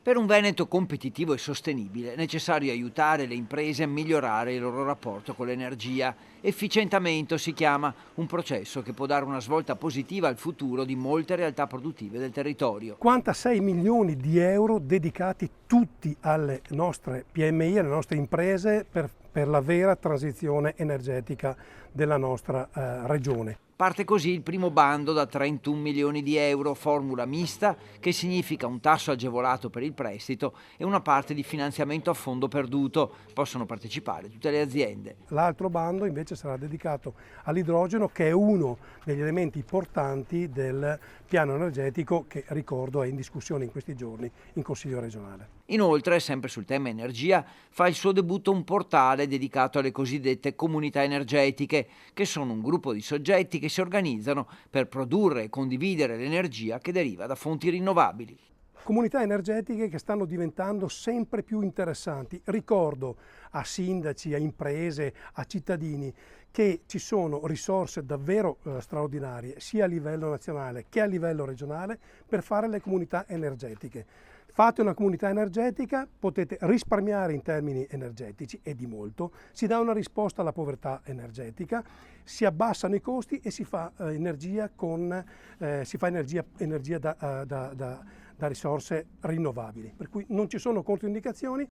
Per un Veneto competitivo e sostenibile è necessario aiutare le imprese a migliorare il loro rapporto con l'energia. Efficientamento si chiama, un processo che può dare una svolta positiva al futuro di molte realtà produttive del territorio. 56 milioni di euro dedicati tutti alle nostre PMI, alle nostre imprese per la vera transizione energetica della nostra regione. Parte così il primo bando da 31 milioni di euro, formula mista, che significa un tasso agevolato per il prestito e una parte di finanziamento a fondo perduto. Possono partecipare tutte le aziende. L'altro bando invece sarà dedicato all'idrogeno, che è uno degli elementi portanti del piano energetico che, ricordo, è in discussione in questi giorni in Consiglio regionale. Inoltre, sempre sul tema energia, fa il suo debutto un portale dedicato alle cosiddette comunità energetiche, che sono un gruppo di soggetti che si organizzano per produrre e condividere l'energia che deriva da fonti rinnovabili. Comunità energetiche che stanno diventando sempre più interessanti. Ricordo a sindaci, a imprese, a cittadini che ci sono risorse davvero straordinarie sia a livello nazionale che a livello regionale per fare le comunità energetiche. Fate una comunità energetica, potete risparmiare in termini energetici e di molto, si dà una risposta alla povertà energetica, si abbassano i costi e si fa energia da risorse rinnovabili, per cui non ci sono controindicazioni,